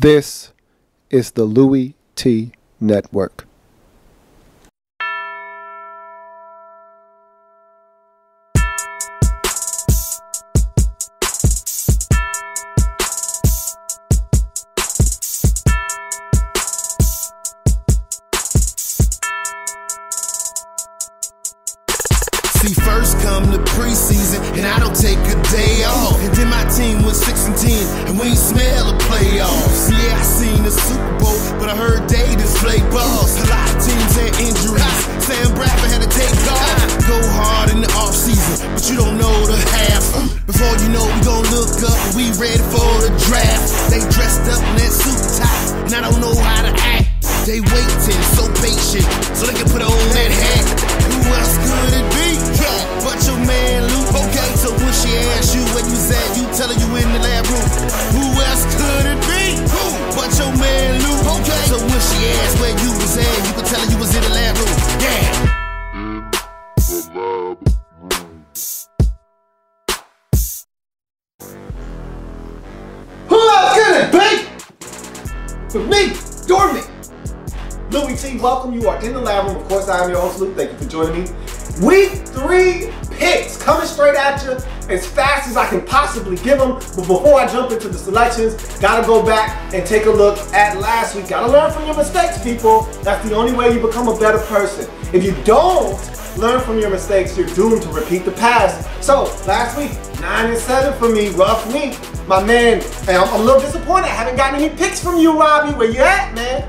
This is the Louie Tee Network. See, first come the preseason, and I don't take a day off. And then my team was 6-10, and we ain't smell the playoffs. Yeah, I seen the Super Bowl, but I heard they just play balls. A lot of teams had injuries. Sam Bradford had to take off. Go hard in the offseason, but you don't know the half. Before you know, we gon' look up, and we ready for the draft. They dressed up in that suit top, and I don't know how to act. They waiting, so patient, so they can put on that hat. Who else could it be? But your man Luke. Okay, so when she asks you where you at, you tell her you in the lab room. Who else could it be? Who? But your man Luke. Okay, so when she asks where you was at, you can tell her you was in the lab room. Yeah. Who else could it be? With me, Dormy. Louie Tee, welcome. You are in the lab room. Of course, I am your host, Luke. Thank you for joining me. Week 3 picks coming straight at you as fast as I can possibly give them. But before I jump into the selections, gotta go back and take a look at last week. Gotta learn from your mistakes, people. That's the only way you become a better person. If you don't learn from your mistakes, you're doomed to repeat the past. So last week, 9-7 for me, rough week. My man, and I'm a little disappointed. I haven't gotten any picks from you, Robbie. Where you at, man?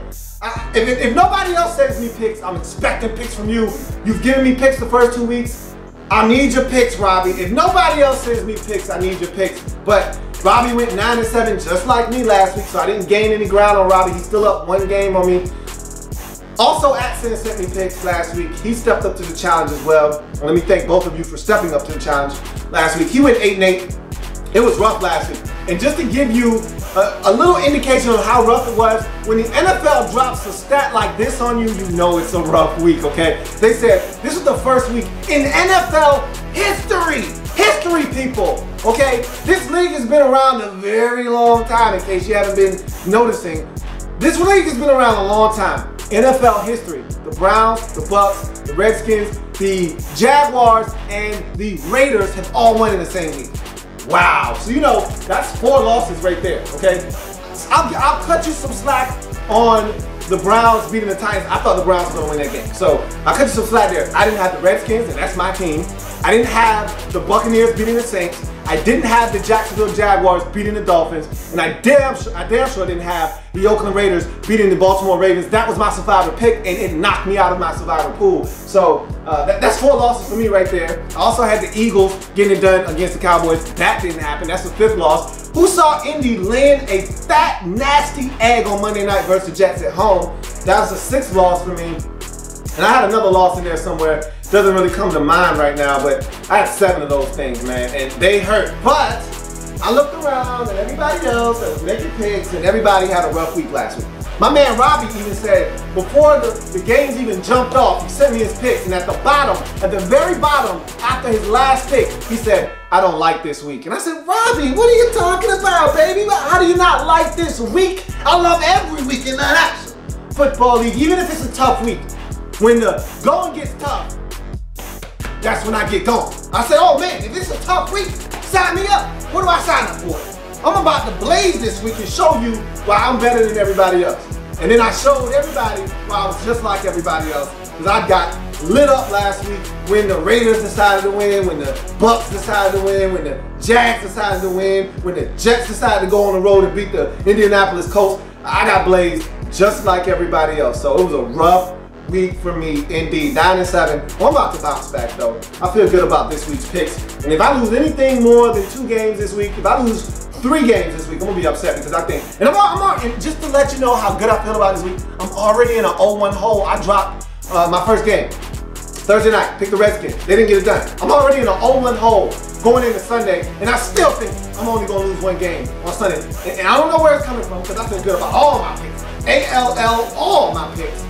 If nobody else sends me picks, I'm expecting picks from you. You've given me picks the first 2 weeks. I need your picks, Robbie. If nobody else sends me picks, I need your picks. But Robbie went 9-7 just like me last week, so I didn't gain any ground on Robbie. He's still up 1 game on me. Also, Atson sent me picks last week. He stepped up to the challenge as well. And let me thank both of you for stepping up to the challenge last week. He went 8-8. It was rough last week. And just to give you a little indication of how rough it was, when the NFL drops a stat like this on you, you know it's a rough week, okay? They said this was the first week in NFL history, people, okay? This league has been around a very long time, in case you haven't been noticing. This league has been around a long time. NFL history. The Browns, the Bucks, the Redskins, the Jaguars, and the Raiders have all won in the same week. Wow, so you know, that's 4 losses right there, okay? I'll cut you some slack on the Browns beating the Titans. I thought the Browns were gonna win that game. So I'll cut you some slack there. I didn't have the Redskins, and that's my team. I didn't have the Buccaneers beating the Saints. I didn't have the Jacksonville Jaguars beating the Dolphins. And I damn sure didn't have the Oakland Raiders beating the Baltimore Ravens. That was my survivor pick, and it knocked me out of my survivor pool. So that's 4 losses for me right there. I also had the Eagles getting it done against the Cowboys. That didn't happen. That's the 5th loss. Who saw Indy land a fat, nasty egg on Monday night versus the Jets at home? That was the 6th loss for me. And I had another loss in there somewhere. Doesn't really come to mind right now, but I had 7 of those things, man, and they hurt. But I looked around and everybody else that was making picks, and everybody had a rough week last week. My man Robbie even said, before the games even jumped off, he sent me his picks, and at the bottom, at the very bottom, after his last pick, he said, I don't like this week. And I said, Robbie, what are you talking about, baby? How do you not like this week? I love every week in the National Football League, even if it's a tough week. When the going gets tough, that's when I get going. I said, oh man, if it's a tough week, sign me up. What do I sign up for? I'm about to blaze this week and show you why I'm better than everybody else. And then I showed everybody why I was just like everybody else, because I got lit up last week when the Raiders decided to win, when the Bucks decided to win, when the Jags decided to win, when the Jets decided to go on the road and beat the Indianapolis Colts. I got blazed just like everybody else. So it was a rough week for me indeed. 9-7. Well, I'm about to bounce back though. I feel good about this week's picks. And if I lose anything more than 2 games this week, if I lose 3 games this week, I'm gonna be upset, because I think, and just to let you know how good I feel about this week, I'm already in an 0-1 hole. I dropped my first game Thursday night, picked the Redskins. They didn't get it done. I'm already in an 0-1 hole going into Sunday, and I still think I'm only gonna lose 1 game on Sunday. And I don't know where it's coming from, because I feel good about all my picks. A-L-L, all my picks.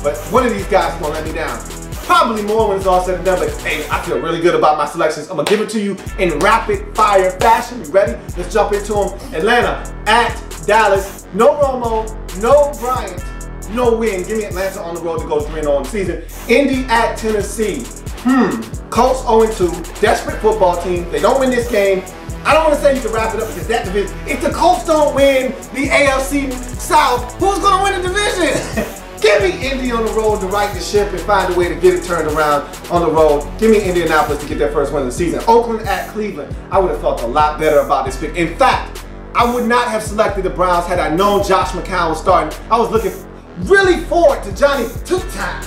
But one of these guys is gonna let me down. Probably more when it's all said and done, but hey, I feel really good about my selections. I'm gonna give it to you in rapid fire fashion. You ready? Let's jump into them. Atlanta at Dallas. No Romo, no Bryant, no win. Give me Atlanta on the road to go 3-0 in the season. Indy at Tennessee. Colts 0-2, desperate football team. They don't win this game. I don't want to say you can wrap it up because that division, if the Colts don't win the AFC South, who's going to win the division? Give me Indy on the road to right the ship and find a way to get it turned around on the road. Give me Indianapolis to get their first win of the season. Oakland at Cleveland. I would have felt a lot better about this pick. In fact, I would not have selected the Browns had I known Josh McCown was starting. I was looking really forward to Johnny two-time,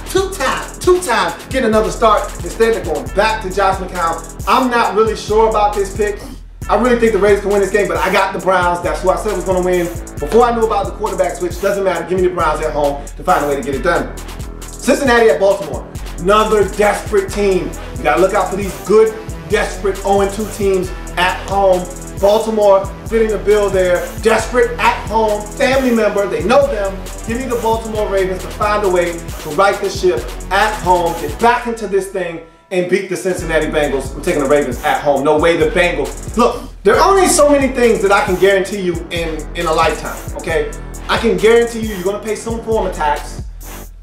get another start. Instead, they're going back to Josh McCown. I'm not really sure about this pick. I really think the Raiders can win this game, but I got the Browns. That's who I said was going to win. Before I knew about the quarterback switch, doesn't matter. Give me the Browns at home to find a way to get it done. Cincinnati at Baltimore. Another desperate team. You got to look out for these good, desperate 0-2 teams at home. Baltimore fitting the bill there. Desperate at home, family member. They know them. Give me the Baltimore Ravens to find a way to right the ship at home, get back into this thing, and beat the Cincinnati Bengals. I'm taking the Ravens at home. No way the Bengals. Look, there are only so many things that I can guarantee you in a lifetime, okay? I can guarantee you you're gonna pay some form of tax.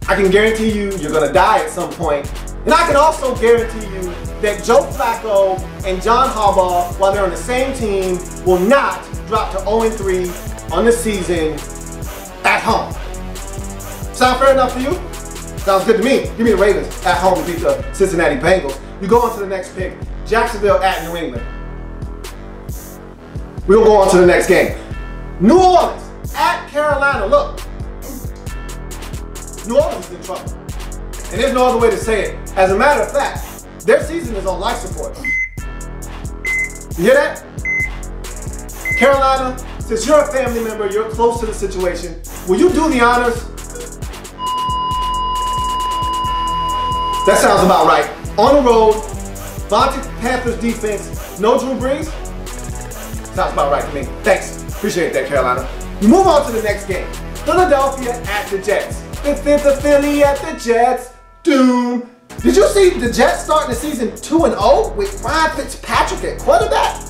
I can guarantee you you're gonna die at some point. And I can also guarantee you that Joe Flacco and John Harbaugh, while they're on the same team, will not drop to 0-3 on the season at home. Sound fair enough for you? Sounds good to me. Give me the Ravens at home to beat the Cincinnati Bengals. You go on to the next pick. Jacksonville at New England. We'll go on to the next game. New Orleans at Carolina. Look, New Orleans is in trouble. And there's no other way to say it. As a matter of fact, their season is on life support. You hear that? Carolina, since you're a family member, you're close to the situation, will you do the honors? That sounds about right. On the road, vaunted Panthers defense, no Drew Brees. Sounds about right to me. Thanks. Appreciate that, Carolina. You move on to the next game. Philadelphia at the Jets. The Philly at the Jets. Doom. Did you see the Jets starting the season 2-0 with Ryan Fitzpatrick at quarterback?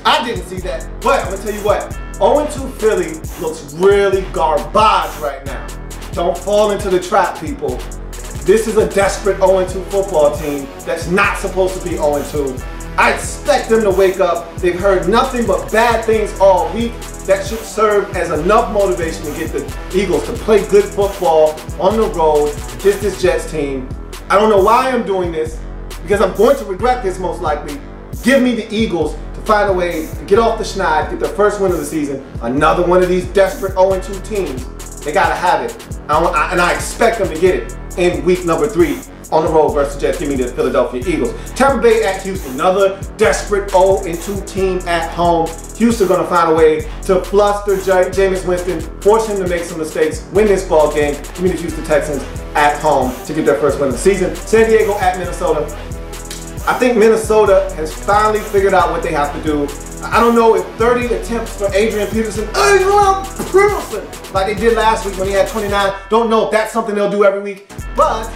I didn't see that. But I'm going to tell you what. 0-2 Philly looks really garbage right now. Don't fall into the trap, people. This is a desperate 0-2 football team that's not supposed to be 0-2. I expect them to wake up. They've heard nothing but bad things all week. That should serve as enough motivation to get the Eagles to play good football on the road against this Jets team. I don't know why I'm doing this, because I'm going to regret this most likely. Give me the Eagles to find a way to get off the schneid, get their first win of the season. Another one of these desperate 0-2 teams. They got to have it. And I expect them to get it in week number 3 on the road versus Jets. Give me the Philadelphia Eagles. Tampa Bay at Houston. Another desperate 0-2 team at home. Houston going to find a way to fluster Jameis Winston, force him to make some mistakes, win this ball game. Give me the Houston Texans at home to get their first win of the season. San Diego at Minnesota. I think Minnesota has finally figured out what they have to do. I don't know if 30 attempts for Adrian Peterson, like they did last week when he had 29. Don't know if that's something they'll do every week, but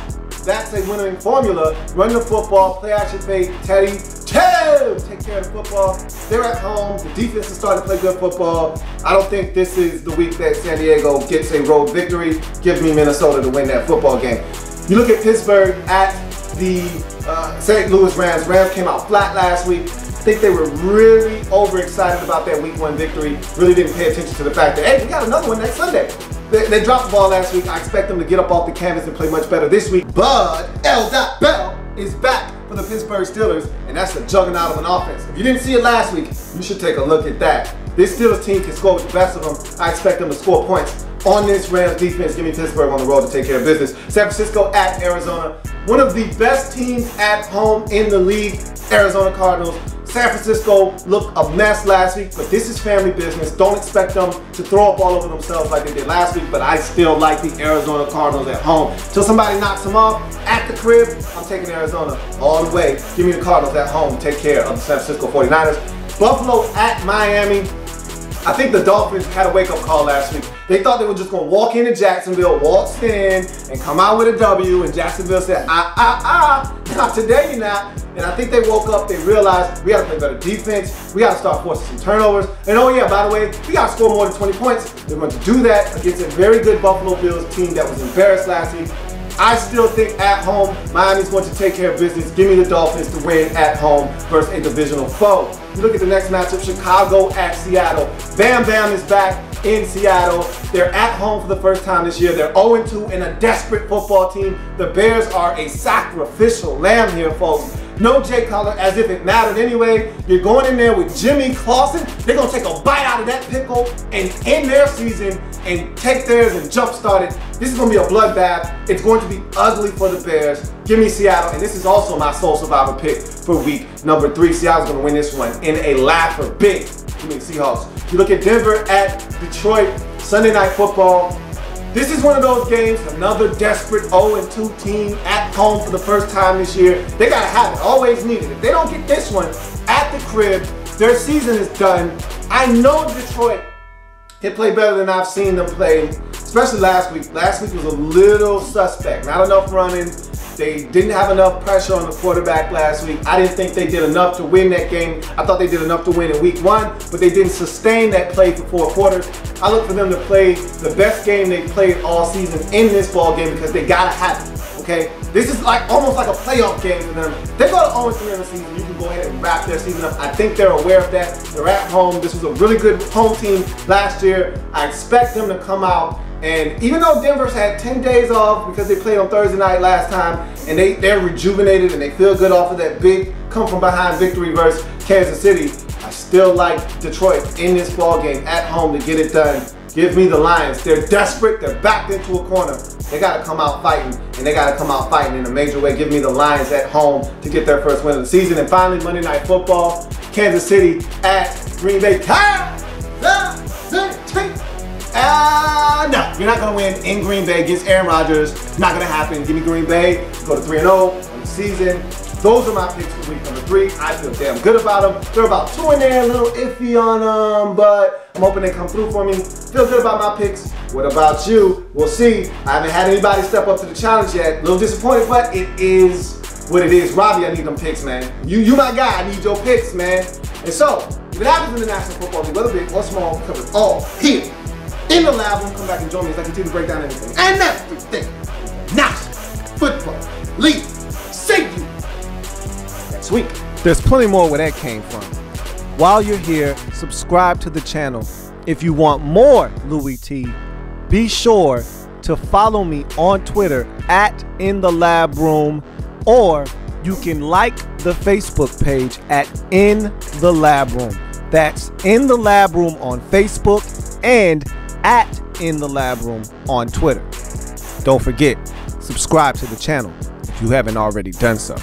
that's a winning formula. Run the football, play action fake, Teddy, take care of the football. They're at home. The defense is starting to play good football. I don't think this is the week that San Diego gets a road victory. Give me Minnesota to win that football game. You look at Pittsburgh at the St. Louis Rams. Rams came out flat last week. I think they were really overexcited about that week 1 victory. Really didn't pay attention to the fact that, hey, we got another one next Sunday. They dropped the ball last week. I expect them to get up off the canvas and play much better this week. But L.A.B is back for the Pittsburgh Steelers, and that's a juggernaut of an offense. If you didn't see it last week, you should take a look at that. This Steelers team can score with the best of them. I expect them to score points on this Rams defense. Give me Pittsburgh on the road to take care of business. San Francisco at Arizona. One of the best teams at home in the league, Arizona Cardinals. San Francisco looked a mess last week, but this is family business. Don't expect them to throw up all over themselves like they did last week, but I still like the Arizona Cardinals at home. Till somebody knocks them off at the crib, I'm taking Arizona all the way. Give me the Cardinals at home to take care of the San Francisco 49ers. Buffalo at Miami. I think the Dolphins had a wake-up call last week. They thought they were just going to walk into Jacksonville, waltz in, and come out with a W, and Jacksonville said, not today you're not. And I think they woke up, they realized we got to play better defense, we got to start forcing some turnovers, and oh yeah, by the way, we got to score more than 20 points. They're going to do that against a very good Buffalo Bills team that was embarrassed last week. I still think at home, Miami's going to take care of business. Give me the Dolphins to win at home versus a divisional foe. You look at the next matchup, Chicago at Seattle. Bam Bam is back in Seattle. They're at home for the first time this year. They're 0-2 in a desperate football team. The Bears are a sacrificial lamb here, folks. No Jay Cutler, as if it mattered anyway. You're going in there with Jimmy Clausen. They're going to take a bite out of that pickle and end their season and take theirs and jumpstart it. This is going to be a bloodbath. It's going to be ugly for the Bears. Give me Seattle, and this is also my sole survivor pick for week number 3. Seattle's going to win this one in a laugher. Big. Give me the Seahawks. You look at Denver at Detroit, Sunday Night Football. This is one of those games, another desperate 0-2 team at home for the first time this year. They got to have it, always need it. If they don't get this one at the crib, their season is done. I know Detroit can play better than I've seen them play, especially last week. Last week was a little suspect. Not enough running. They didn't have enough pressure on the quarterback last week. I didn't think they did enough to win that game. I thought they did enough to win in week 1, but they didn't sustain that play for 4 quarters. I look for them to play the best game they've played all season in this ball game because they gotta have it, okay? This is like almost like a playoff game for them. They go to 0-3 in the season. You can go ahead and wrap their season up. I think they're aware of that. They're at home. This was a really good home team last year. I expect them to come out. And even though Denver's had 10 days off because they played on Thursday night last time, and they're rejuvenated and they feel good off of that big come-from-behind victory versus Kansas City, I still like Detroit in this ball game at home to get it done. Give me the Lions. They're desperate. They're backed into a corner. They got to come out fighting, and they got to come out fighting in a major way. Give me the Lions at home to get their first win of the season. And finally, Monday Night Football, Kansas City at Green Bay. No, you're not going to win in Green Bay against Aaron Rodgers. Not going to happen. Give me Green Bay. Go to 3-0 on the season. Those are my picks for week number 3. I feel damn good about them. They're about 2 in there, a little iffy on them, but I'm hoping they come through for me. Feel good about my picks. What about you? We'll see. I haven't had anybody step up to the challenge yet. A little disappointed, but it is what it is. Robbie, I need them picks, man. You my guy. I need your picks, man. And so, if it happens in the National Football League, whether big or small, we cover it all here in the lab room. Come back and join me as I continue to break down everything and everything. National Football League. See you next week. There's plenty more where that came from. While you're here, subscribe to the channel. If you want more Louie Tee, be sure to follow me on Twitter at @InTheLabRoom, or you can like the Facebook page at In the Lab Room. That's In the Lab Room on Facebook and at In the Lab Room on Twitter. Don't forget, subscribe to the channel if you haven't already done so.